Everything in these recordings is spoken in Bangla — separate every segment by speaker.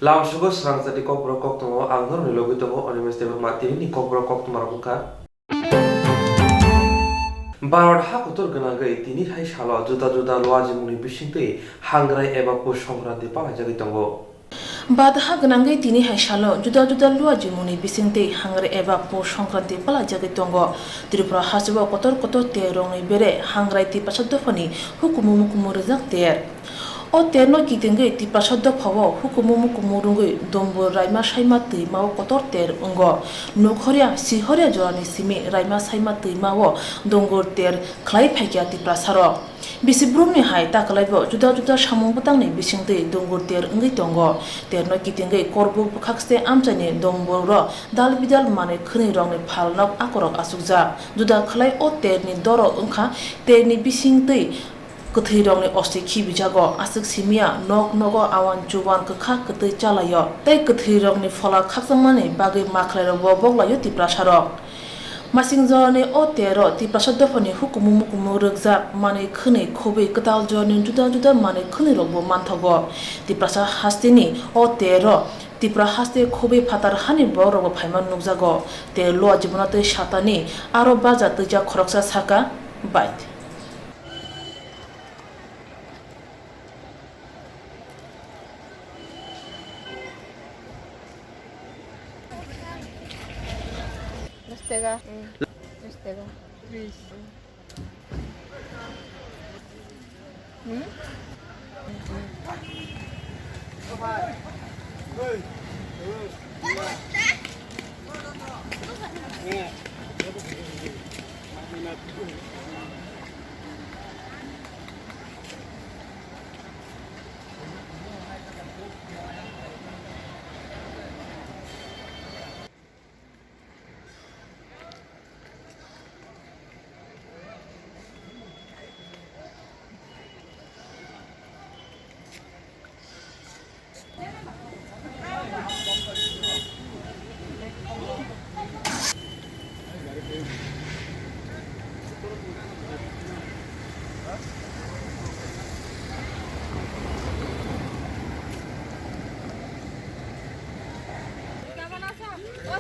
Speaker 1: Langsung serang jadi kopro kok tunggu anggur nih logo tunggu universitas mati ini kopro kok tunggu marahmuka. Barat hak utur genagai tini hai salah juta luar jemuni bisingte hangrai eba pos songkranti pala jadi tunggu.
Speaker 2: Badha ganangai tini hai shalo juda lua jimuni bisingte hangre eba po songkranti pala jagi tongo Tripura hasiba kotor te rongi bere hangrai ti pasadofani hukumu rizak ter o terno kitingai ti pasadofawo hukumu kumurungai dombo raima saima tui mawo kotor ter ungo nokhoria sihoria jorani simi raima saima tui mawo dongor ter khlai phaikya ti prasaro bisi brumni hai takalaibo juda samung patangni bisingte dongor ter ngai tongo terno kitingai korbu khakste amchani dongbo ro dal bidal mane khni rongni phalnok akorok asukja juda khlai o terni doro ungkha terni bisingte Kethi rongni osti khibijago asuk simia nogo awan juwan kha kethi chalayo tai kethi rongni phola khaksamani bagi makhlara boboglayo ti prasarok masingjone o tero ti prasadofani hukumu rukjak mane khni khobai katal jone juda mane khni rogbo manthago ti prasa hastini o tero Tipra haste khobe phatar hani borogo phaiman nukjago te lo jibonate satani aro baja tuja khoroksa saka bait
Speaker 3: Restega. Restega. Please.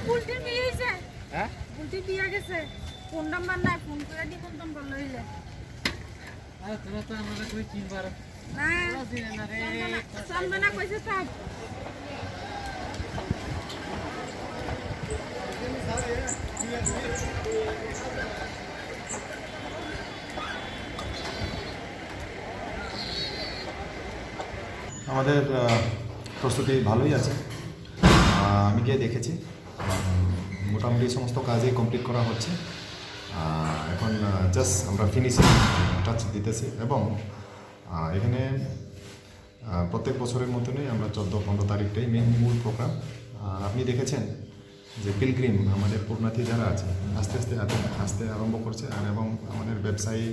Speaker 4: বুলটির বিয়ে হয়েছে হ্যাঁ বুলটির বিয়ে গেছে ফোন নাম্বার নাই ফোন করে দি কোন নাম্বার লইলে আরে তোরা তো আমরা কই চিনবার না না রে সামনে কইছে তা
Speaker 5: আমাদের প্রস্তুতি ভালোই আছে আমি গিয়ে দেখেছি মোটামুটি সমস্ত কাজই কমপ্লিট করা হচ্ছে এখন জাস্ট আমরা ফিনিশিং টাচ দিতেছি এবং এখানে প্রত্যেক বছরের মতনই আমরা 14-15 তারিখটাই মূল প্রোগ্রাম আপনি দেখেছেন যে পিলগ্রিম আমাদের পুণ্যার্থী যারা আছে আস্তে আস্তে আরম্ভ করছে আর এবং আমাদের ব্যবসায়ী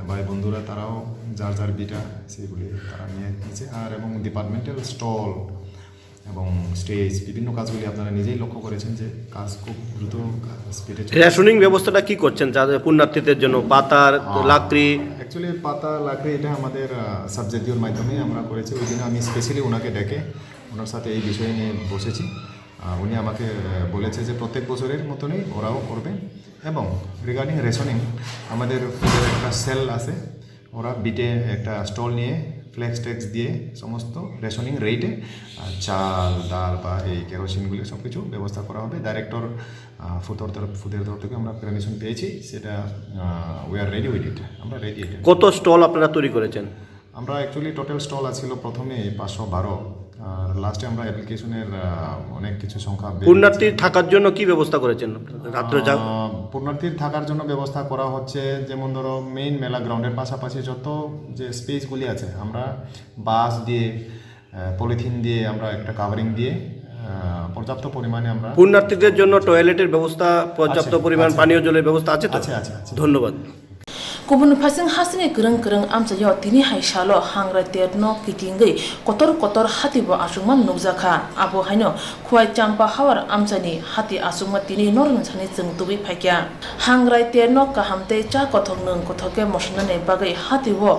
Speaker 5: ভাই বন্ধুরা তারাও যার বিটা সেগুলি তারা নিয়ে নিচ্ছে আর এবং ডিপার্টমেন্টাল স্টল এবং স্টেজ বিভিন্ন কাজগুলি আপনারা নিজেই লক্ষ্য করেছেন যে কাজ খুব দ্রুত স্পিডে চলছে।
Speaker 6: রেশনিং ব্যবস্থাটা কি করছেন যাদের পুণ্যার্থীদের জন্য পাতার লাকড়ি
Speaker 5: অ্যাকচুয়ালি পাতা লাকড়ি এটা আমাদের সাবজেক্টিওর মাধ্যমেই আমরা করেছি ওই দিন আমি স্পেশালি ওনাকে ডেকে ওনার সাথে এই বিষয় নিয়ে বসেছি উনি আমাকে বলেছে যে প্রত্যেক বছরের মতনই ওরাও করবে এবং রিগার্ডিং রেশনিং আমাদের ফুডের একটা সেল আছে ওরা বিটে একটা স্টল নিয়ে ফ্লেক্স ট্যাক্স দিয়ে সমস্ত রেশনিং রেটে চাল ডাল বা এই কেরোসিনগুলি সব কিছু ব্যবস্থা করা হবে ডাইরেক্টর ফুডের তরফ থেকে আমরা পারমিশন পেয়েছি সেটা we are ready with it আমরা রেডি।
Speaker 6: কত স্টল আপনারা তৈরি করেছেন?
Speaker 5: আমরা অ্যাকচুয়ালি টোটাল স্টল আছিল প্রথমে 512 আর লাস্টে আমরা অ্যাপ্লিকেশনের অনেক কিছু সংখ্যা
Speaker 6: পুণ্যার্থী থাকার জন্য কি ব্যবস্থা করেছেন রাত্রে
Speaker 5: পুণ্যার্থীর থাকার জন্য ব্যবস্থা করা হচ্ছে যেমন ধরো মেইন মেলা গ্রাউন্ডের পাশাপাশি যত যে স্পেসগুলি আছে আমরা বাঁশ দিয়ে পলিথিন দিয়ে আমরা একটা কাভারিং দিয়ে পর্যাপ্ত পরিমাণে আমরা
Speaker 6: পুণ্যার্থীদের জন্য টয়লেটের ব্যবস্থা পর্যাপ্ত পরিমাণ পানীয় জলের ব্যবস্থা আছে তো?
Speaker 5: আছে।
Speaker 6: ধন্যবাদ।
Speaker 2: Kubun fasing hasini kereng amsayo tini hai shalo hangra terno kitingai kotor hati bo asungman nukjaka abo haino khwai champa hawar amsani hati asungma tini norang chani chungtubi phaikya hangra terno kahamte cha kothok nung kothoke mosnane bagai hati bo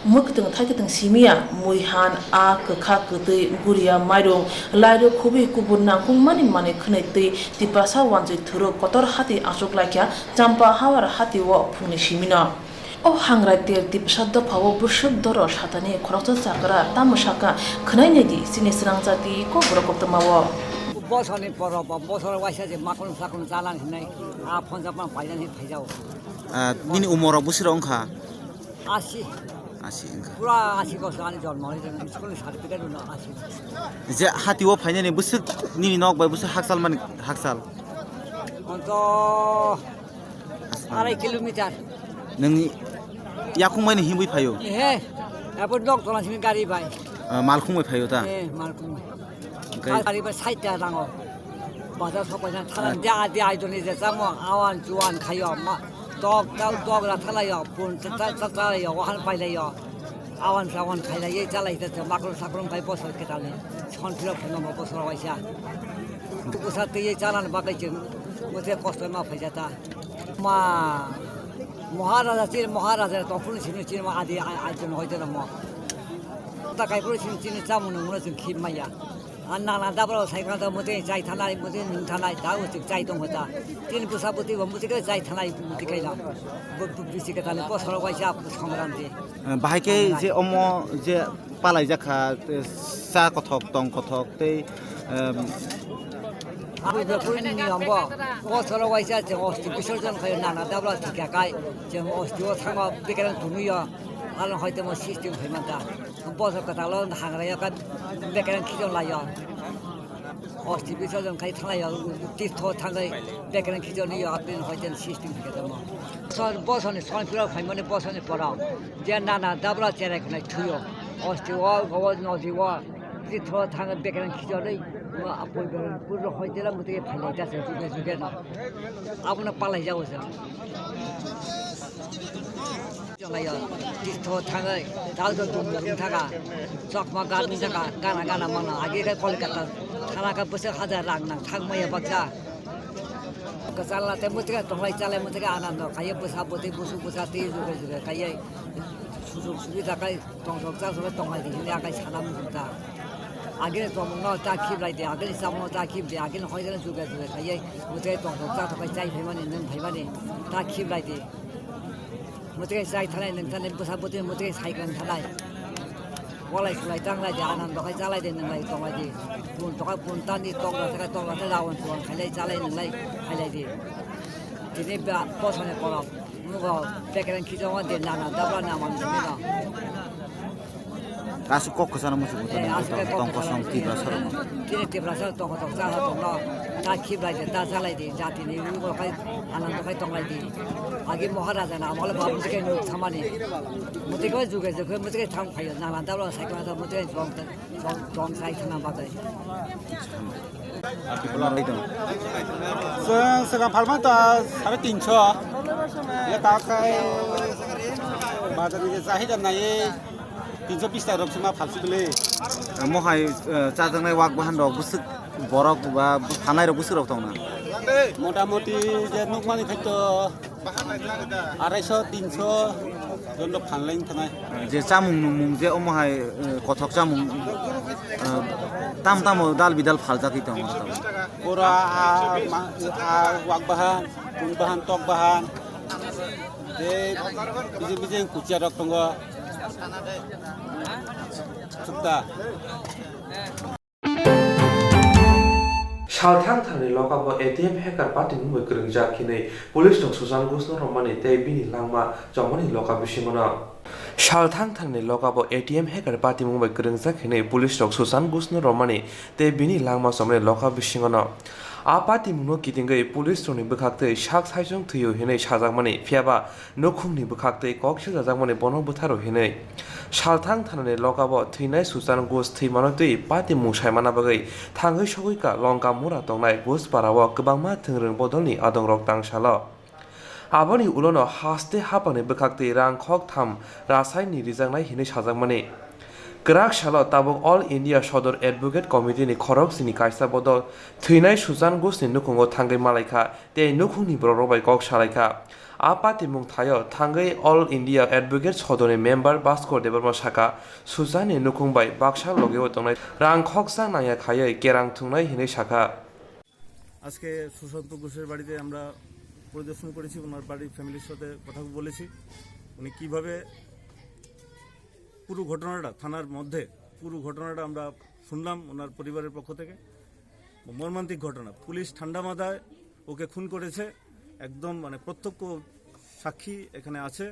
Speaker 2: muktung thakitang simia muihan a kakha kutui guria mairung lairo khobi kubun nangkung mani mani khnai tei tipasa wanjai thuro kotor hati asok laikya champa hawar hati wo phungni simina o hangrai ter tipsa do phawo bushuk doro satani khoroksa sakra tamusaka khnai nedi sini srang jati ko borokok tamawo
Speaker 7: बसने पर बसर वाइसा चाहिँ माकुन साकुन चालान हिँड्ने फन्जापमा भाइजाने भाइजाऊ
Speaker 8: निनी उमर बोसोर अंखा
Speaker 7: 80
Speaker 8: 80
Speaker 7: पुरा 80 वर्ष आने जन्म स्कुल सार्टिफिकेट हुन 80
Speaker 8: जे हातिओ फाइनाने बोसोर निनी नक बाय बोसोर हाकसाल माने हाकसाल
Speaker 7: अन्त 2.5 किलोमिटर
Speaker 8: नोंनि याकुं माने हिमै फायो
Speaker 7: हे अब नक तलासिम गाडी भाइ
Speaker 8: मालखुमै फायो ता
Speaker 7: ए मालकुम गाडी भाइ साइड राङो बजार सबैजना थाला द्या द्या आइदोनि जे जामो आवान जुवान खायो म dog ra thalaya pun tata ya wahan paila ya awan sawan khaila ye chalai ta makro sakron kai posal ketale chon phira phno ma posal waisa tu sa te ye chalan bakai chen muthe kosto ma phajata ma maharaja to pun chin ma adi aijon hoidena ma ta kai pun chin chamun mun chin khim ma ya anna dabro saikha da muthe jai thanai muthe ning thanai da u jai dong hota tin pusaputi wa muthe jai thanai muthe kai na bisi ka tale posal waisa সংগ্রাম de
Speaker 8: बाहायके जे अमो जे पालाय जाखा सा कथक तং कथक तै
Speaker 7: आबो बेफोर नियम बो posal waisa je osti बिसर्जन खायो नाना दाब्ला थिका kai je osti o thanga bekeran thunuyo आलो हयते म सिस्टम फैमा दा बसर कथालो हांग्राया का बेकेरान खिजन लायो अस्ति बिसर्जन खाइ थालायो तीर्थ थांगै बेकेरान खिजन यो आपिन हयते सिस्टम फैका म सर बसने सनफिरा फैमाने बसने पराउ जे नाना दाब्ला चेरा खनै थुयो अस्ति व गव नजि व तीर्थ थांगै बेकेरान खिजनै म आपोइ बेकेरान पुरो हयतेला मते फैलाइ दासे जुगे जुगे न आबुना पालाइ जावस Jolaya, Tito Tangai, Taldo Taga, Sokma Garden Jaga, Gana Mana, Agega Kolkata, Tanaka Busa Hada Ragna, Tangmaya Baksa, Kasala Temutka, Tongai Tala Mutaka, Kaya Busabuti, Busati, Kaya, Suzuki, Tongsa, Tongai, Yakai Sanam. Again, from no takib like the again, some more takib, the again, Hoyden Sugar, Kaya, Mutai Tongsa, Payman and Payani, takib like the Mutai Sai Thai and Tan Busabuti, Mutai Saikan Thai. While I like Tanga, Jan, the Hajala, and like Tomadi, Puntani, Tonga, allowance on Halay Salay and like Halay. The neighbor post on a call of Mugo, Becker and Kizawan, the Nana, Dabana,
Speaker 8: Kasu kok kesana musuh tong kosong tiba sarong.
Speaker 7: Kini tiba sarong tong kosong sarong tong lo. Tak kib lagi, tak salah di jati ni. Mugo kai anak kai tong lagi. Agi maharaja na, malah babu sekian sama ni. Mutik kau juga, mutik kau thang kaya. Nana dah lo saya kata mutik jong saya thang bagai.
Speaker 9: Sekarang Palma tak sampai 300. Ya tak kai. Badan ni saya dah naik. 320 টাকা রকম ফালসু দিলে
Speaker 8: মহাই চাজাংনাই ওয়াক বাহান রক বুসু বরক বা ফানাই রক বুসু রক দং না
Speaker 9: মোটামুটি যে নুকমানি থাকতো 250 300 জন ফানলাইন থানায়
Speaker 8: যে চামুং নুমুং যে মহাই কথক চামুং তাম তাম দাল বিদাল ফালজাকি দং
Speaker 9: পুরা ওয়াক বাহান কুন বাহান টক বাহান এই বিজে কুচিয়া rock দङ
Speaker 1: Shalthang thani lokabo ATM hacker party mumbai kereng jakine police dong Susan Gusno romani te bini langma jomani lokabi singona Shalthang thani lokabo ATM hacker party mumbai kereng jakine police dong Susan Gusno romani te bini langma somne lokabi singona Apati muno kitingai police roni bukhakte shak saijong thuyo hinai sajangmani phiaba nokhungni bukhakte kokshil jajangmani bono butharo hinai Shalthang thanane lokabo thinai Susan Gus thimanotei pati musaimana bagai thangai sogoika longka mura tongnai Gus parawo kwbangma thingreng bodolni adong rok tangsalo Aboni ulono haste hapani bukhakte rang khok tham rasaini rijangnai hinai sajangmani Gerak shalo tabuk All India Shodor Advocate Committee ni khorok sini kaisa bodol thwinai Sujan Ghosh ni nukungo thangai malaikha tei nukungni borobai kok salaikha a party mung thayo thangai All India Advocate Shodor ni member Baskor Debarma Saka Sujan ni nukungbai Baksa logeo tongnai rang khoksang naya khayai kerang thungnai hinai Saka
Speaker 9: আজকে সুশান্ত ঘোষের বাড়িতে আমরা পরিদর্শন করেছি, ওনার বাড়ির ফ্যামিলির সাথে কথা বলেছি। উনি কিভাবে পুরো ঘটনাটা থানার মধ্যে পুরো ঘটনাটা আমরা শুনলাম ওনার পরিবারের পক্ষ থেকে। মর্মান্তিক ঘটনা, পুলিশ ঠান্ডা মাথায় ওকে খুন করেছে, একদম মানে প্রত্যক্ষ সাক্ষী এখানে আছে।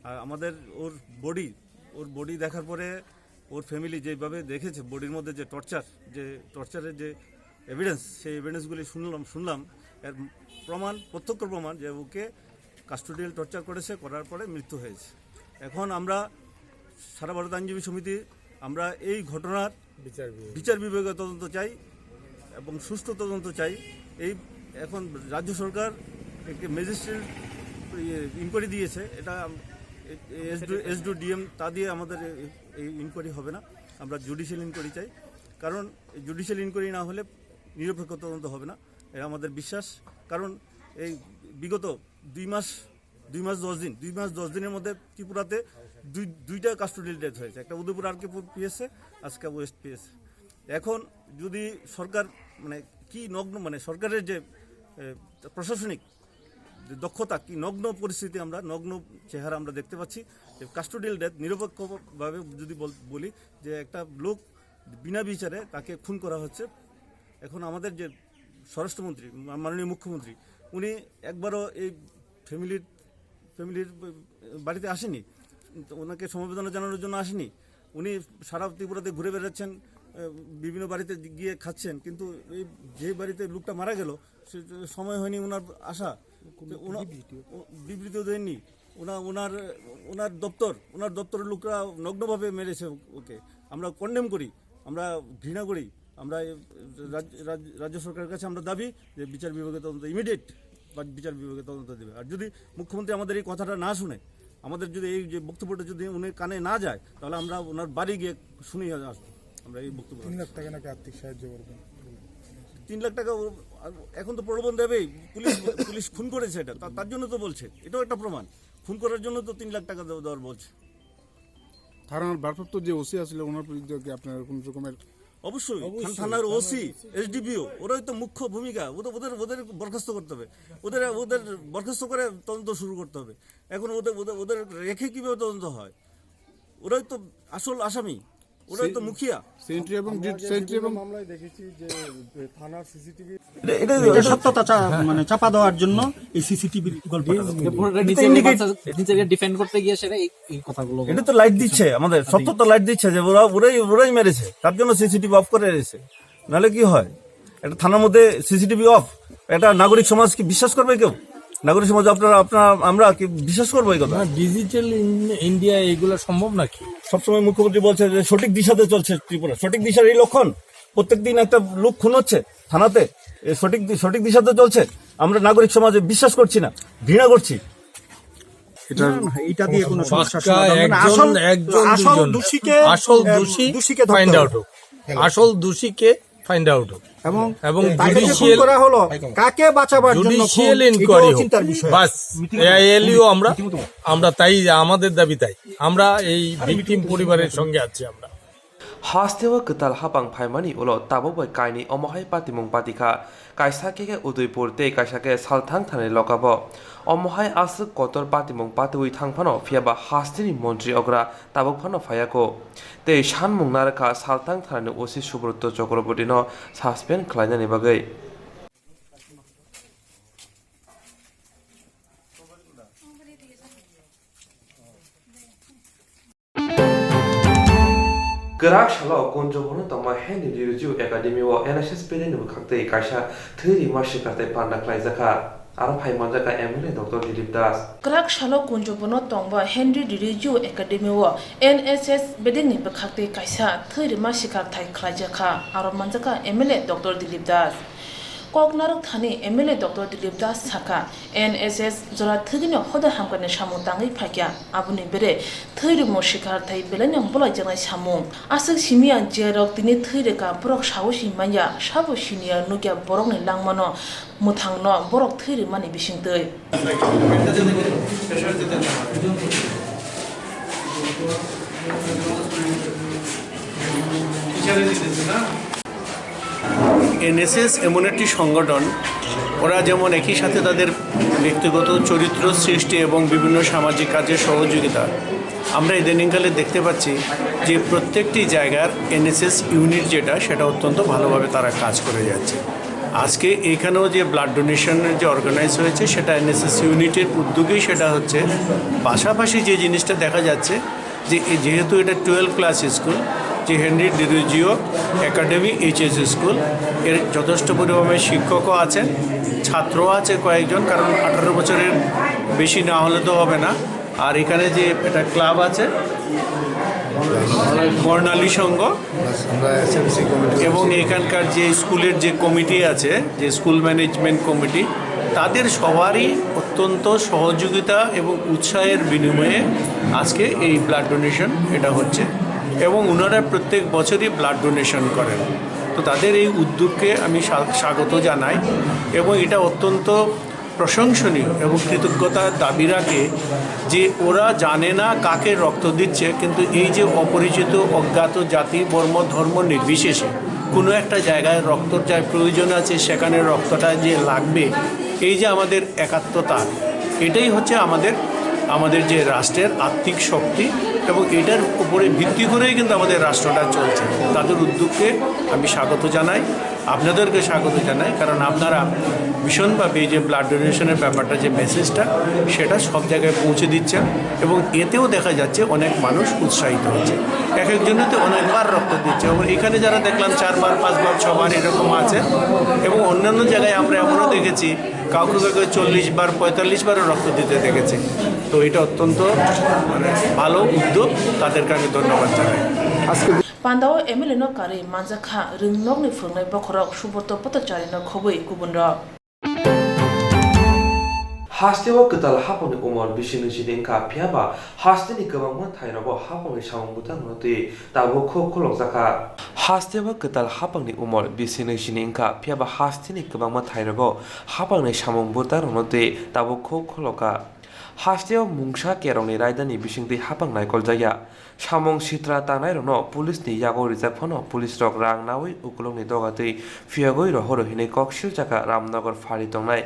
Speaker 9: আর আমাদের ওর বডি দেখার পরে ওর ফ্যামিলি যেভাবে দেখেছে বডির মধ্যে যে টর্চারের যে এভিডেন্স, সেই এভিডেন্সগুলি শুনলাম এর প্রমাণ, প্রত্যক্ষ প্রমাণ যে ওকে কাস্টোডিয়াল টর্চার করার পরে মৃত্যু হয়েছে। এখন আমরা সারা ভারত আইনজীবী সমিতি আমরা এই ঘটনার বিচার বিভাগীয় তদন্ত চাই এবং সুষ্ঠু তদন্ত চাই। এখন রাজ্য সরকার একটি ম্যাজিস্ট্রেট ইনকোয়ারি দিয়েছে, এটা এসডিও ডিএম তা দিয়ে আমাদের এই ইনকোয়ারি হবে না। আমরা জুডিশিয়াল ইনকোয়ারি চাই, কারণ জুডিশিয়াল ইনকোয়ারি না হলে নিরপেক্ষ তদন্ত হবে না, এটা আমাদের বিশ্বাস। কারণ এই বিগত 2 মাস 10 দিনের মধ্যে ত্রিপুরাতে দুইটা কাস্টোডিয়াল ডেথ হয়েছে, একটা উদয়পুর আরকে পিএসএ, আজকে ওয়েস্ট পিএসএ। এখন যদি সরকার মানে কি নগ্ন, মানে সরকারের যে প্রশাসনিক দক্ষতা কি নগ্ন পরিস্থিতি, আমরা নগ্ন চেহারা আমরা দেখতে পাচ্ছি। কাস্টোডিয়াল ডেথ নিরপেক্ষভাবে যদি বলি যে একটা লোক বিনা বিচারে তাকে খুন করা হচ্ছে। এখন আমাদের যে স্বরাষ্ট্রমন্ত্রী মাননীয় মুখ্যমন্ত্রী, উনি একবারও এই ফ্যামিলির বাড়িতে আসেনি, ওনাকে সমবেদনা জানানোর জন্য আসেনি। উনি সারা ত্রিপুরাতে ঘুরে বেড়াচ্ছেন, বিভিন্ন বাড়িতে গিয়ে খাচ্ছেন, কিন্তু এই যে বাড়িতে লোকটা মারা গেল সে সময় হয়নি ওনার আসা, বিবৃতিও দেননি। ওনার দপ্তরের লোকরা নগ্নভাবে মেরেছে ওকে। আমরা কন্ডেম করি, আমরা ঘৃণা করি। আমরা রাজ্য সরকারের কাছে আমরা দাবি যে বিচার বিভাগের তদন্ত ইমিডিয়েট বিচার বিভাগের তদন্ত দেবে। আর যদি মুখ্যমন্ত্রী আমাদের এই কথাটা না শুনে, আমাদের যদি এই যে বক্তব্যটা যদি উনি কানে না যায়, তাহলে আমরা ওনার বাড়ি গিয়ে শুনে আসবো। আমরা এই বক্তব্য
Speaker 10: 3 লাখ টাকা নাকি আর্থিক সাহায্য করবেন।
Speaker 9: 3 লাখ টাকা এখন তো প্রলোভন দেবেই, পুলিশ খুন করেছে, এটা তার জন্য তো বলছে, এটাও একটা প্রমাণ। খুন করার জন্য তো 3 লাখ টাকা দেওয়ার বলছে।
Speaker 10: থানার ভারপ্রাপ্ত যে ওসি আসলে ওনার বিরুদ্ধে কি আপনার কোন রকমের?
Speaker 9: অবশ্যই থানার ওসি এসডিপিও ওরাই তো মুখ্য ভূমিকা, ওদের বরখাস্ত করতে হবে, ওদের বরখাস্ত করে তদন্ত শুরু করতে হবে। এখন ওদের রেখে কিভাবে তদন্ত হয়? ওরাই তো আসল আসামি, ওরাই তো মুখিয়া।
Speaker 10: সেন্ট্রি এবং মামলায় দেখেছি যে থানার সিসিটিভি
Speaker 9: এটা সত্যতা মানে চাপা দেওয়ার জন্য এই সিসিটিভি
Speaker 11: নিজেকে ডিফেন্ড করতে গিয়ে সেটা এই কথাগুলো
Speaker 9: এটা তো লাইট দিচ্ছে, আমাদের সত্যতা লাইট দিচ্ছে যে ওরাই মেরেছে, তার জন্য সিসিটিভি অফ করে রেখেছে। নাহলে কি হয়, একটা থানার মধ্যে সিসিটিভি অফ, একটা নাগরিক সমাজ কি বিশ্বাস করবে? কেউ নাগরিক সমাজ আমরা কি বিশ্বাস করবো এই কথা?
Speaker 11: ডিজিটাল ইন্ডিয়া এগুলো সম্ভব নাকি?
Speaker 9: সবসময় মুখ্যমন্ত্রী বলছে যে সঠিক দিশাতে চলছে ত্রিপুরা, সঠিক দিশার এই লক্ষণ। প্রত্যেকদিন একটা লোক খুন হচ্ছে থানাতে, সঠিক দিশাতে চলছে। আমরা নাগরিক সমাজে বিশ্বাস করছি না, ঘৃণা করছি।
Speaker 10: এটা দিয়ে কোনো সমস্যা
Speaker 11: আসল দোষীকে ফাইন্ড আউট হোক এবং জুডিশিয়াল
Speaker 10: করা হলো কাকে বাঁচাবার জন্য
Speaker 11: জুডিশিয়াল ইনকোয়ারি বাস এলিও আমরা তাই আমাদের দাবি, তাই আমরা এই ভিকটিম পরিবারের সঙ্গে আছি। আমরা
Speaker 1: Hastewa ketal hapang phaimani ulo tabobai kaini omohai patimung patika kaisa keke Udaipur te kaisa ke salthang thane lokabo omohai asuk kotor patimung patui thangphano phiaba hastini montri ogra tabok phano phayako te shanmung narka salthang thane osi Subrata Chakraborty no suspend khlainani bagai Gerak shalo konjobono tama Henry Riju Academy o NSS Pelen bukhakte kaisa thiri mashikate panda klaizaka aro phaimanjaka MLA Dr. Dilip Das
Speaker 2: Gerak shalo konjobono tongba Henry Riju Academy o NSS Bedeng ni bukhakte kaisa thiri mashikar thai klaizaka aro manjaka MLA Dr. Dilip Das koknarok thani MLA Dr. Dilip Das Saka NSS jora thigini hoda hamkane samung tangai phakya abuni bere thiri mo shikar thai belanyang bolai jangai samung asik simia jerok tini thire ka borok sawosi manya sabosinia nukya borok ni langmano muthangno borok thiri mani bisingtei
Speaker 12: NSS এমন একটি সংগঠন, ওরা যেমন একই সাথে তাদের ব্যক্তিগত চরিত্র সৃষ্টি এবং বিভিন্ন সামাজিক কাজের সহযোগিতা, আমরা ইদানিংকালে দেখতে পাচ্ছি যে প্রত্যেকটি জায়গার এনএসএস ইউনিট যেটা সেটা অত্যন্ত ভালোভাবে তারা কাজ করে যাচ্ছে। আজকে এখানেও যে ব্লাড ডোনেশনের যে অর্গানাইজ হয়েছে সেটা এনএসএস ইউনিটের উদ্যোগেই সেটা হচ্ছে। পাশাপাশি যে জিনিসটা দেখা যাচ্ছে যে যেহেতু এটা 12 ক্লাস স্কুল, যে হেনরি ডিরুজিও একাডেমি এইচএস স্কুল, এর যথেষ্ট পরিমাণে শিক্ষকও আছেন, ছাত্রও আছে কয়েকজন, কারণ 18 বছরের বেশি না হলে তো হবে না। আর এখানে যে একটা ক্লাব আছে বর্ণালী সংঘ, এবং এখানকার যে স্কুলের যে কমিটি আছে, যে স্কুল ম্যানেজমেন্ট কমিটি, তাদের সবারই অত্যন্ত সহযোগিতা এবং উৎসাহের বিনিময়ে আজকে এই ব্লাড ডোনেশন এটা হচ্ছে, এবং ওনারা প্রত্যেক বছরই ব্লাড ডোনেশন করেন। তো তাদের এই উদ্যোগকে আমি স্বাগত জানাই, এবং এটা অত্যন্ত প্রশংসনীয় এবং কৃতজ্ঞতার দাবি রাখে যে ওরা জানে না কাকে রক্ত দিচ্ছে, কিন্তু এই যে অপরিচিত অজ্ঞাত জাতি বর্ণ ধর্ম নির্বিশেষে কোনো একটা জায়গায় রক্তর যার প্রয়োজন আছে সেখানে রক্তটা যে লাগবে, এই যে আমাদের একাত্মতা, এটাই হচ্ছে আমাদের যে রাষ্ট্রের আত্মিক শক্তি, এবং এটার উপরে ভিত্তি করেই কিন্তু আমাদের রাষ্ট্রটা চলছে। তাদের উদ্যোগকে আমি স্বাগত জানাই, আপনাদেরকে স্বাগত জানাই, কারণ আপনারা ভীষণভাবে এই যে ব্লাড ডোনেশনের ব্যাপারটা, যে মেসেজটা, সেটা সব জায়গায় পৌঁছে দিচ্ছেন, এবং এতেও দেখা যাচ্ছে অনেক মানুষ উৎসাহিত হচ্ছে। এক একজনেতে অনেকবার রক্ত দিচ্ছে, এবং এখানে যারা দেখলাম 4 বার 5 বার 6 বার এরকম আছে, এবং অন্যান্য জায়গায় আমরা এমনও দেখেছি কাউকে 40 বার 45 বারও রক্ত দিতে দেখেছি। তো এটা অত্যন্ত ভালো উদ্যোগ, তাদেরকে আমি ধন্যবাদ জানাই।
Speaker 2: Pandao MLA no kari manjakha ringnok ni phungnai bokhorok suborto potachari no khoboi kubunro
Speaker 1: Hastewa ketal haponi umor bisini jidingka phiaba hasteni gabangma thairabo haponi samungbuta ngoti tabo khok jaka Hastewa ketal haponi umor bisini jidingka phiaba hasteni gabangma thairabo haponi samungbuta ngoti tabo kholoka Hastewa mungsa kerongni raidani bisingti hapang naikol jaya Samong sitra tanai rono pulis ni yago rizak phono pulis rok rang nawi ukulong ni dogati fiagoi rohoro hine kokshil jaka Ramnagar phari tongnai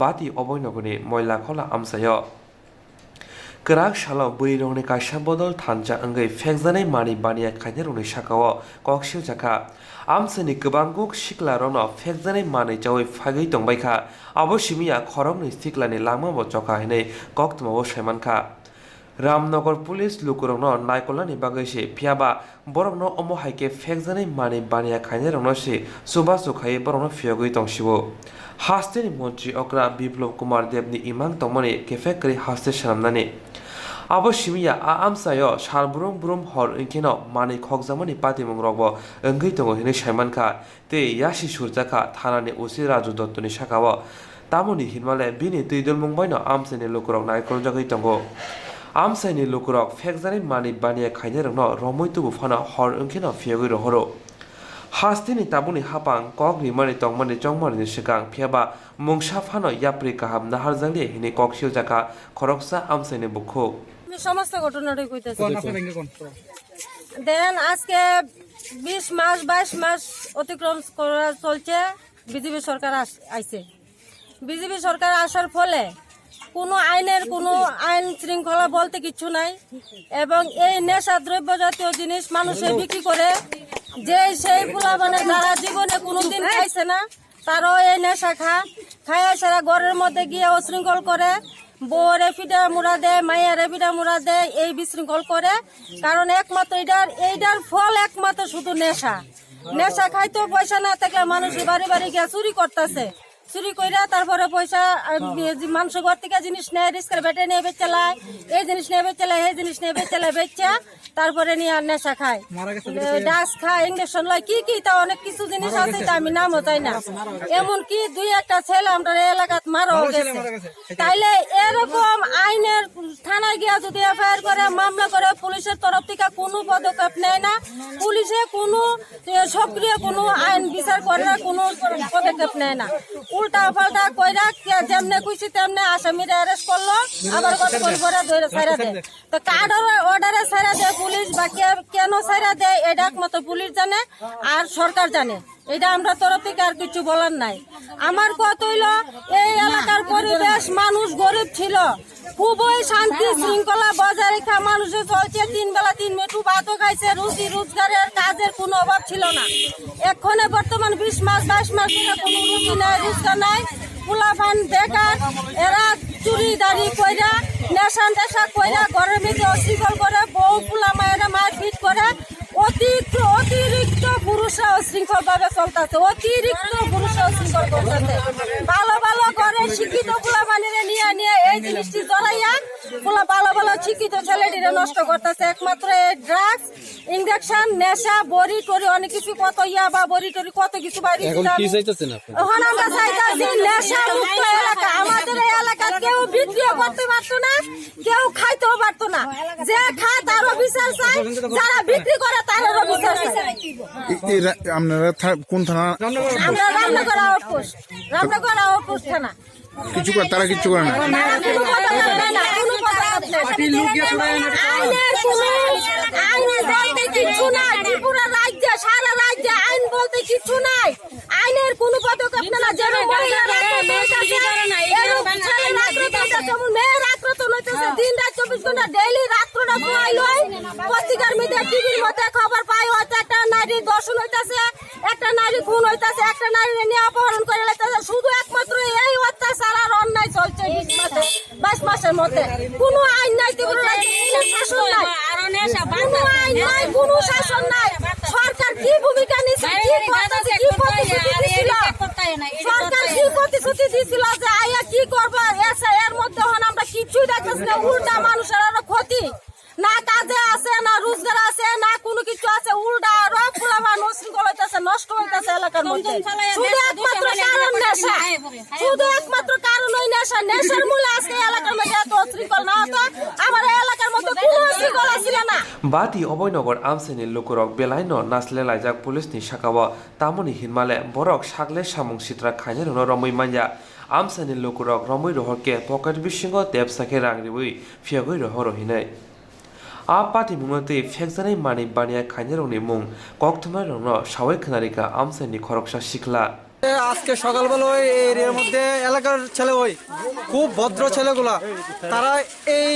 Speaker 1: bati oboinogoni moila khola amsayo Kerak shala buri rongni kaisa bodol thancha angai fekjanai mani baniya khaine rongni sakao kokshil jaka amsani kebanguk sikla rono fekjanai mani jawai phagei tongbaikha abo simia khorongni siklani langma bo chokha hine koktmo saimankha Ramnagar police lukurongno naikolani bagaise phiaba borokno omo haike fekjanai mani baniya khaine rongno se subasu khai borokno fiagoi tongsibo Hasteni Montri Okra Biplop Kumar Debni imang tongmani kefekri haste sanamnani abo simia a amsayo salburum burum hor inkino mani khokjamani patimung rokbo engei tongo hine saimankha te yashi surjaka thanani usi Raju Dottoni sakawo tamoni hinmale bini tuidol mungbaino amsani lukurok naikol jagai tongo Amsaini lukurok fekjanai mani baniya khaine rokno romoi tubu phano hor inkino fiagoi rohoro Hasteni tabuni hapang kok rimani tongmani chongmani ni sikang phiaba mungsa phano yapri kaham nahar jangli hini kokshil jaka khoroksa amsaini bukho
Speaker 4: সমস্ত ঘটনাটাই কইতাছি দেন আজকে 20 মাস 22 মাস অতিক্রম করা চলছে বিজেপি সরকার আইছে বিজেপি সরকার আসার ফলে কোনো আইন শৃঙ্খলা বলতে কিছু নাই এবং এই নেশা দ্রব্য জাতীয় জিনিস মানুষে বিক্রি করে যে সেই পোলাপানে যারা জীবনে কোনোদিন খাইছে না তারও এই নেশা খায় সারা ঘরের মধ্যে গিয়ে অশৃঙ্খল করে বউরে পিঠা মুড়া দেয় মায়েরে পিঠা মুড়া দেয় এই বিশৃঙ্খল করে কারণ একমাত্র এইটার ফল একমাত্র শুধু নেশা খাইতেও পয়সা না থাকলে মানুষ বাড়ি বাড়ি গিয়ে চুরি করতেছে চুরি কইরা তারপরে পয়সা মানুষ ঘর থেকে জিনিস নেয়, রিস্কের বেটে নিয়ে বেচে লাই, এই জিনিস নিয়ে বেচে লাই, এই জিনিস নিয়ে বেচে লাই, বেচা তারপরে নিয়ে আর নেশা খায়, ডাস খায়, ইঞ্জেকশন লয়, কি কি তা অনেক কিছু জিনিস আছে তা আমি নামও চাই না। এমনকি 2-1টা ছেলে আমরা এলাকাত মারাও গেছে। তাইলে এরকম আইনের থানায় গিয়া যদি এফআইআর করে, মামলা করে, পুলিশের তরফ থেকে কোনো পদক্ষেপ নেয় না, পুলিশে কোনো সক্রিয় কোনো আইন বিচার করে না, কোনো পদক্ষেপ নেয় না, উল্টা পাল্টা কইরা যেমনে খুশি তেমনে আসামিরা অ্যারেস্ট করলো, আবার কতক্ষণ পরে ধরে ছাইরা দেয়। তো কার্ডের অর্ডারে ছাইরা দেয় পুলিশ, বা কেন ছাইরা দেয় এটা একমাত্র পুলিশ জানে আর সরকার জানে, এটা আমরা তরফ থেকে আর কিছু বলার নাই। আমার কথা হইল এই এলাকার পরিবেশ, মানুষ গরিব ছিল, খুবই শান্তি শৃঙ্খলা বজায় রেখে মানুষের চলছে, 3 বেলা 3 মেটু ভাতও খাইছে, রুজি রোজগারের কাজের কোনো অভাব ছিল না। এখন বর্তমান 20 মাস 22 মাস ধরে কোনো রুজি নাই, রোজগার নাই, পোলাপান বেকার, এরা চুরি দাড়ি কইরা নেশা টেশা কইরা ঘরের মধ্যে অশৃঙ্খল করে, বউ পোলা মায়েরা মারপিট করে, অতিরিক্ত পুরুষরা অশৃঙ্খল ভাবে চলতেছে, অতিরিক্ত পুরুষরা অশৃঙ্খল করতেছে। ভালো ভালো করে শিক্ষিত পোলা বানিয়ে নিয়ে এই জিনিসটি জ্বলাইয়া পোলা ভালো ভালো শিক্ষিত ছেলেটিরে নষ্ট করতেছে। একমাত্র এই ড্রাগস, ইঞ্জেকশন, নেশা, বড়ি টরি, অনেক কিছু, কত বা বড়ি টরি কত কিছু বাইরে। এখন আমরা চাইতেছি নেশা মুক্ত এলাকা। আমাদের এই এলাকা কেউ বিক্রিও করতে পারতো না, কেউ খাইতেও পারতো না। যে খায় তারও বিচার চাই, যারা বিক্রি করে তারও বিচার চাই।
Speaker 10: আপনারা কোন থানা?
Speaker 4: আমরা রামনগর আউটপোস্ট, রামনগর আউটপোস্ট থানা।
Speaker 10: কিছু করে তারা কিছু করে না।
Speaker 4: ত্রিপুরা রাজ্যে, সারা রাজ্যে আইন বলতে কিছু নাই, আইনের কোন পদক্ষেপ না। যেমন মেয়ের আক্রতন হইতেছে, দিন রাত 24 ঘন্টা ডেইলি রাত্রটা ঘুমাই লয়, পত্রিকার মধ্যে টিভির মধ্যে খবর পাই, হয়তো একটা নারী দর্শন হইতেছে, একটা নারী খুন হইতেছে, একটা নারী নিয়ে অপহরণ করে লাইতেছে। শুধু একমাত্র এই অত্যাচার আর অন্যায় চলছে 22 মাসের মধ্যে। কোনো আইন নাই, ত্রিপুরা রাজ্যে কোনো শাসন নাই, কোনো আইন নাই, কোনো শাসন নাই। সরকার কি ভূমিকা নিচ্ছে, কি করতেছে, কি প্রতিশ্রুতি দিছিল, সরকার কি প্রতিশ্রুতি দিছিল যে আয়া কি করবো, এর মধ্যে হন আমরা কিছুই দেখতেছি না। উল্টা মানুষের আরো ক্ষতি, না কাজে আছে, না রোজগার আছে, না কোনো কিছু আছে, উল্টা আরো পোলাপান অশৃঙ্খল হইতেছে, নষ্ট হইতেছে এলাকার মধ্যে। শুধু একমাত্র কারণ নেশা, শুধু একমাত্র কারণ ওই নেশা। নেশার মূলে আজকে এলাকার মধ্যে এত অশৃঙ্খল না হতো, আমার এলাকার মধ্যে কোনো অশৃঙ্খল ছিল না।
Speaker 1: বাতি অবৈনগর আমসেনি লোকরক বেলাইন নাসলে লাইজাক পুলিশনি শাখাव তামনি হিনমালে বরক সাগলে সামুং সিত্রা খাইনে রন রमै माइया আমসেনি লোকরক রमै রহরকে পকেট বিশিঙ্গ দেবসাকে রাংরিবুই ফিয়াগৈ রহ রহিनाय आ पार्टी मुंगते फेकजानाय मानि बानिया खाइने रंनि मुं कक्थुमाय रंनो सावै खोनारिका আমসেনি खरकसा शिखला।
Speaker 6: আজকে সকালবেলা ওই এরিয়ার মধ্যে এলাকার ছেলে, ওই খুব ভদ্র ছেলেগুলা, তারা এই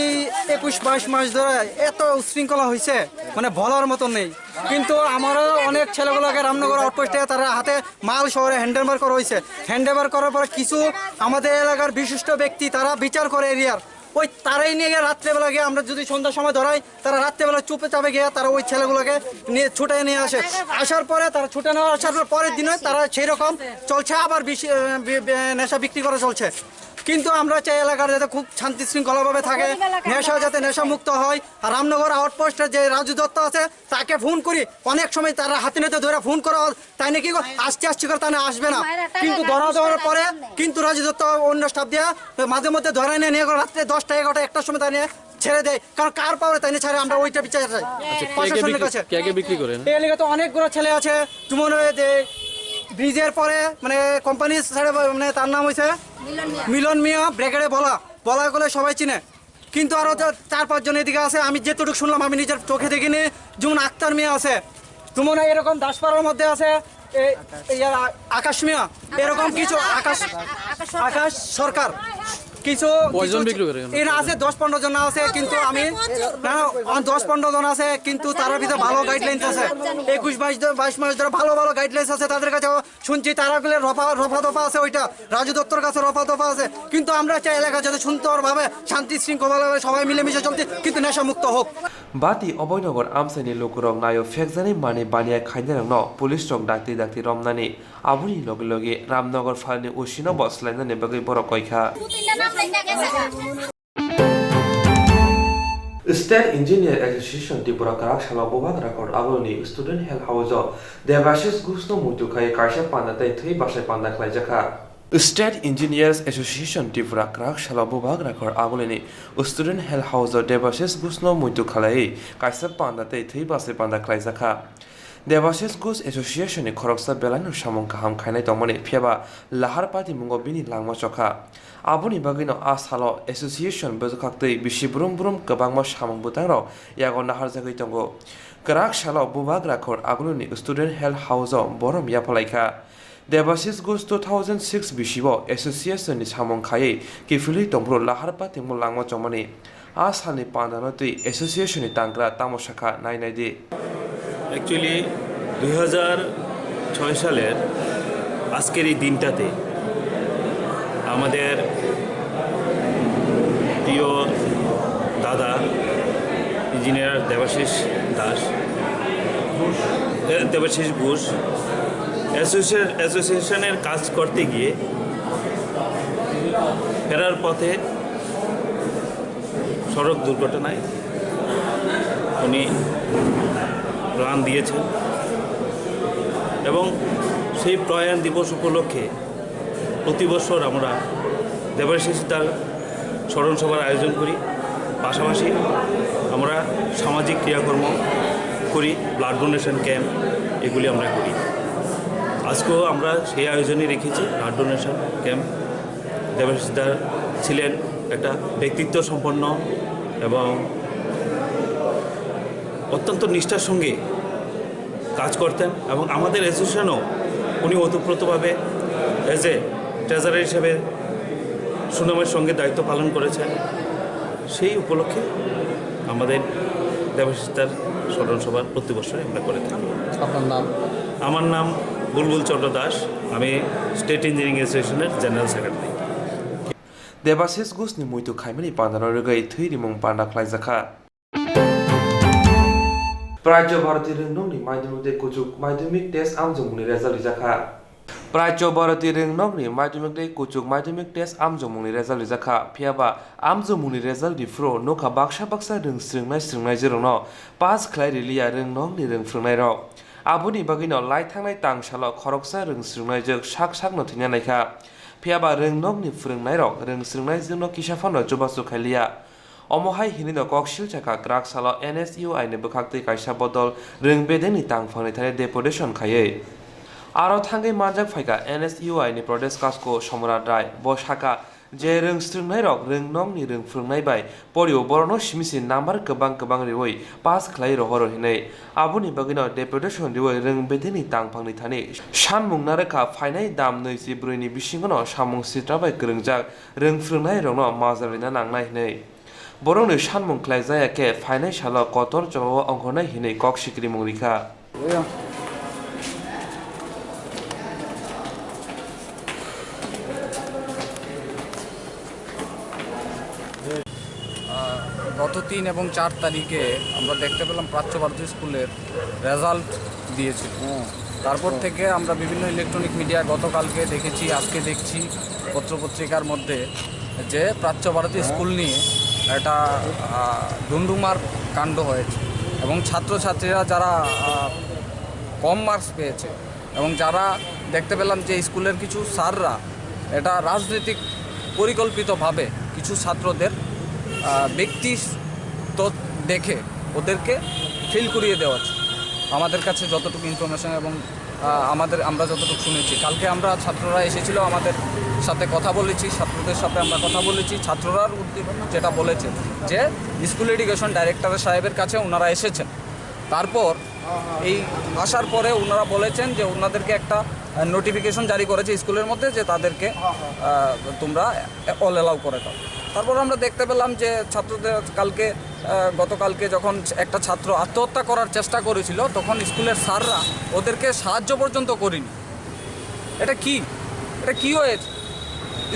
Speaker 6: 21-22 মাস ধরে এত উশৃঙ্খলা হয়েছে, মানে বলার মতো নেই। কিন্তু আমারও অনেক ছেলেগুলোকে রামনগর আউটপোস্টে তারা হাতে মাল শহরে হ্যান্ডওভার করা হয়েছে। হ্যান্ডওভার করার পর কিছু আমাদের এলাকার বিশিষ্ট ব্যক্তি তারা বিচার করে এরিয়ার, ওই তারাই নিয়ে গিয়ে রাত্রেবেলা গিয়ে আমরা যদি সন্ধ্যার সময় ধরাই, তারা রাত্রেবেলা চুপে চাপে গিয়ে তারা ওই ছেলেগুলোকে নিয়ে ছুটে নিয়ে আসে। আসার পরে তারা ছুটে নেওয়া আসার পরের দিনে তারা সেই রকম চলছে, আবার নেশা বিক্রি করা চলছে। কিন্তু আমরা চাই এলাকার যাতে খুব শান্তি শৃঙ্খলাভাবে থাকে, নেশা যাতে নেশা মুক্ত হয়। আর রামনগর আউটপোস্টের যে রাজু দত্ত আছে তাকে ফোন করি, অনেক সময় তারা হাতে নিতে ধরে ফোন করা, তাই নাকি আসছি করে তাই আসবে না, কিন্তু ধরা দেওয়ার পরে কিন্তু রাজু দত্ত অন্য স্টাফ দিয়ে মাঝে মধ্যে ধরে নিয়ে রাত্রে 10টা 11টা 1টার সময় তাই নিয়ে ছেড়ে দেয়। কারণ কার পাওয়ারে তাই নিয়ে ছাড়ে, আমরা ওইটা বিচার চাই প্রশাসনের কাছে। এই এলাকায় তো অনেকগুলো ছেলে আছে, যেমন ব্রিজের পরে মানে কোম্পানি ছেড়ে, মানে তার নাম হয়েছে মিলন মিয়া, ব্রেকেটে বলা করে সবাই চিনে। কিন্তু আরো 4-5 জন এদিকে আছে, আমি যেটুকু শুনলাম, আমি নিজের চোখে দেখিনি। যেমন আক্তার মিয়া আছে, যেমন এরকম দাসপাড়ার মধ্যে আছে আকাশ মিয়া, এরকম কিছু আকাশ সরকার, কিছু এরা আছে 10-15 জন আছে, কিন্তু আমি 10-15 জন আছে, কিন্তু তার ভিতরে ভালো গাইডলাইন্স আছে। 21-22 মাস ধরে ভালো ভালো গাইডলাইন্স আছে তাদের কাছে। শুনছি তারা গুলো রফা দফা আছে, ওইটা রাজু দত্তর কাছে রফা দফা আছে। কিন্তু আমরা চাই এলাকা যাতে সুন্দরভাবে শান্তি শৃঙ্খলাভাবে সবাই মিলেমিশে চলতে, কিন্তু নেশা মুক্ত হোক।
Speaker 1: বাতি অবৈনগর আমসানি লোকরং নায়ক ফেকজানি মানে বানিয়া খাইনারং পুলিশ রং ডাক্তি ডাক্তি রমনানি আবুনি লগে লগে রামনগর ফালনি উসিনো বসলাইনানি বাগै बर কইখা स्टेट इंजीनियर एसोसिएशन त्रिपुरा काराकशाला बोबाग राखर आगोलनि स्टूडेंट हेल्थ हाउस देबाशिस गुसनो मुतुखाय कायसा पानातै थै बासाय पान्दा खलायजाखा स्टेट इंजीनियर्स एसोसिएशन त्रिपुरा काराकशाला बोबाग राखर आगोलनि स्टूडेंट हेल्थ हाउस देबाशिस गुसनो मुतुखालाय कायसा पानातै थै बासाय पान्दा खलायजाखा देबाशिस गुस एसोसिएशन नि खरकसा बेलानु सामं काहाम खायनाय दंमोन फेबा लाहार पार्टी मुंगो बिनि लांमा चखा आबुनि बागैनो आसालो एसोसिएशन बजखाक्तै बिसि ब्रुम ब्रुम गोबांमा सामं बुतांरो यागो नाहार जागै दंगो काराकशाला बोबाग राखर आगुलनि स्टूडेंट हेल्थ हाउस बरम याफलायखा देबाशिस गुस 2006 बिसिबो एसोसिएशन नि सामं खायै किफिलि दंब्रो लाहार पार्टी मु लांमा चमनि आसालनि पान्दानतै एसोसिएशन नि तांग्रा तामसाखा नायनायदि
Speaker 13: অ্যাকচুয়ালি 2006 সালের আজকের এই দিনটাতে আমাদের প্রিয় দাদা ইঞ্জিনিয়ার দেবাশিস ঘোষ অ্যাসোসিয়েশনের কাজ করতে গিয়ে ফেরার পথে সড়ক দুর্ঘটনায় উনি প্রাণ দিয়েছেন এবং সেই প্রয়াণ দিবস উপলক্ষে প্রতি বছর আমরা দেবাশিসদার স্মরণ সভার আয়োজন করি। পাশাপাশি আমরা সামাজিক ক্রিয়াকর্ম করি, ব্লাড ডোনেশন ক্যাম্প এগুলি আমরা করি। আজকেও আমরা সেই আয়োজনই রেখেছি, ব্লাড ডোনেশন ক্যাম্প। দেবাশিসদার ছিলেন একটা ব্যক্তিত্ব সম্পন্ন এবং অত্যন্ত নিষ্ঠার সঙ্গে কাজ করতেন এবং আমাদের অ্যাসোসিয়েশনও উনি ওতপ্রোতভাবে এজ এ ট্রেজারার হিসেবে সুনামের সঙ্গে দায়িত্ব পালন করেছেন। সেই উপলক্ষে আমাদের দেবাশিসদার স্মরণ সভা প্রতি বছরে আমরা করে থাকি।
Speaker 6: আপনার নাম?
Speaker 13: আমার নাম বুলবুল চন্দ্র দাস, আমি স্টেট ইঞ্জিনিয়ারিং অ্যাসোসিয়েশনের জেনারেল সেক্রেটারি।
Speaker 1: देबाशिस गुसनि मुइतु खायमानि पान्दानो रगै थैरि मुं पान्दा खलायजाखा प्राज्य भारती रोंनौनि माध्यमिक कुचुक माध्यमिक टेस्ट आमजमुंनि रेजाल्ट रिजाखा प्राज्य भारती रोंनौनि माध्यमिक कुचुक माध्यमिक टेस्ट आमजमुंनि रेजाल्ट रिजाखा फियाबा आमजमुंनि रेजाल्ट दिफ्रो नोखा बाक्सा रोंस्रिंनाय जेरनो पास खलाय रिलिया रोंनौनि रोंफ्रोंनाय र आबुनि बागैनो लायथांनाय तांसाल खरकसा रोंस्रिंनायजों साक नथिना नायखा फियाबा रोंनौनि फोरोंनाय र रोंस्रिंनायजोंनो किसाफानो जुबासु खायलिया अमहाय हिनिनो कक्सिल चाका काराकशाला NSUI नि बखाक्तै कायसा बदल रोंबेदेनि तांफांनि थाखाय डेपुटेशन खायै आरो थांगै मानजाक फायका NSUI नि प्रदेश कासको सम्राट राय बसाका जे रोंस्रिंनाय रक रोंनौनि रोंफ्रोंनाय बाय परियो बरनो सिमिसि नाम्बार गोबां रिवै पास खलाय रहर हिनै आबुनि बागैनो डेपुटेशन रिवै रोंबेदेनि तांफांनि थाने सानमुं नारेखा फायनाय दाम 24 नि बिसिङनो सामुं सित्राबाय गोरोंजाक रोंफ्रोंनाय रनो माजारिना नांनाय हिनै बरंनो सानमुं खलाय जायाके फायनाय साल कतर जवाब अंखनाय हिनै कक सिक्रि मुंरिखा
Speaker 14: গত 3 এবং 4 তারিখে আমরা দেখতে পেলাম প্রাচ্য ভারতী স্কুলের রেজাল্ট দিয়েছিল। তারপর থেকে আমরা বিভিন্ন ইলেকট্রনিক মিডিয়া গতকালকে দেখেছি, আজকে দেখছি পত্রপত্রিকার মধ্যে যে প্রাচ্য ভারতী স্কুল নিয়ে একটা ধুমধুমার কাণ্ড হয়েছে এবং ছাত্রছাত্রীরা যারা কম মার্কস পেয়েছে এবং যারা দেখতে পেলাম যে স্কুলের কিছু স্যাররা এটা রাজনৈতিক পরিকল্পিতভাবে কিছু ছাত্রদের ব্যক্তি তো দেখে ওদেরকে ফিল করিয়ে দেওয়া হচ্ছে। আমাদের কাছে যতটুকু ইনফরমেশন এবং আমরা যতটুকু শুনেছি, কালকে আমরা ছাত্ররা এসেছিল, আমাদের সাথে কথা বলেছি, ছাত্রদের সাথে আমরা কথা বলেছি। ছাত্ররা যেটা বলেছে যে স্কুল এডুকেশন ডাইরেক্টর সাহেবের কাছে ওনারা এসেছেন, তারপর এই আসার পরে ওনারা বলেছেন যে ওনাদেরকে একটা নোটিফিকেশন জারি করেছে স্কুলের মধ্যে যে তাদেরকে তোমরা অল অ্যালাউ করে দাও। তারপর আমরা দেখতে পেলাম যে ছাত্রদের গতকালকে যখন একটা ছাত্র আত্মহত্যা করার চেষ্টা করেছিল তখন স্কুলের স্যাররা ওদেরকে সাহায্য পর্যন্ত করেনি। এটা কি হয়েছে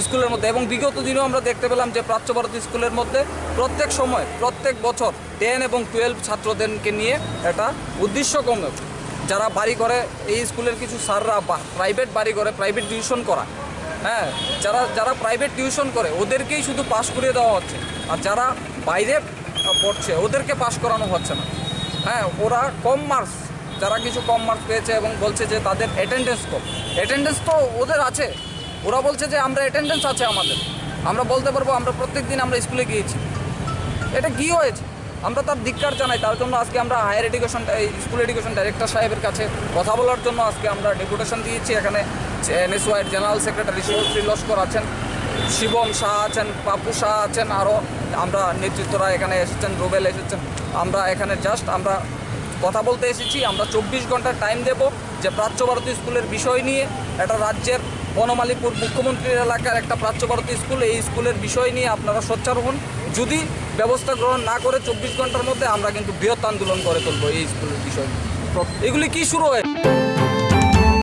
Speaker 14: স্কুলের মধ্যে? এবং বিগত দিনেও আমরা দেখতে পেলাম যে প্রাচ্য ভারতী স্কুলের মধ্যে প্রত্যেক বছর 10 এবং 12 ছাত্রদেরকে নিয়ে একটা উদ্দেশ্যক্রমে যারা বাড়ি করে, এই স্কুলের কিছু স্যাররা প্রাইভেট বাড়ি করে প্রাইভেট টিউশন করা, হ্যাঁ, যারা প্রাইভেট টিউশন করে ওদেরকেই শুধু পাস করিয়ে দেওয়া হচ্ছে, আর যারা বাইরে পড়ছে ওদেরকে পাস করানো হচ্ছে না। হ্যাঁ, ওরা যারা কিছু কম মার্কস পেয়েছে এবং বলছে যে তাদের অ্যাটেন্ডেন্স তো ওদের আছে, ওরা বলছে যে আমরা অ্যাটেন্ডেন্স আছে আমাদের, আমরা বলতে পারবো আমরা প্রত্যেক দিন আমরা স্কুলে গিয়েছি। এটা কি হয়েছে? আমরা তার ধিক্কার জানাই। তার জন্য আজকে আমরা স্কুল এডুকেশন ডাইরেক্টর সাহেবের কাছে কথা বলার জন্য আজকে আমরা ডেপুটেশন দিয়েছি। এখানে NSY general secretary Subhashree Laskar আছেন, শিবম শাহ আছেন, পাপু শাহ আছেন, আরও আমরা নেতৃত্বরা এখানে এসেছেন, রুবেল এসেছেন। আমরা এখানে আমরা কথা বলতে এসেছি। আমরা 24 ঘন্টার টাইম দেব যে প্রাচ্য ভারতী স্কুলের বিষয় নিয়ে, এটা রাজ্যের বনমালীপুর মুখ্যমন্ত্রীর এলাকার একটা প্রাচ্য ভারতী স্কুল, এই স্কুলের বিষয় নিয়ে আপনারা সোচ্চার হন। যদি ব্যবস্থা গ্রহণ না করে 24 ঘন্টার মধ্যে আমরা কিন্তু বৃহৎ আন্দোলন করে তুলব এই স্কুলের বিষয়। এগুলি কি শুরু হয়?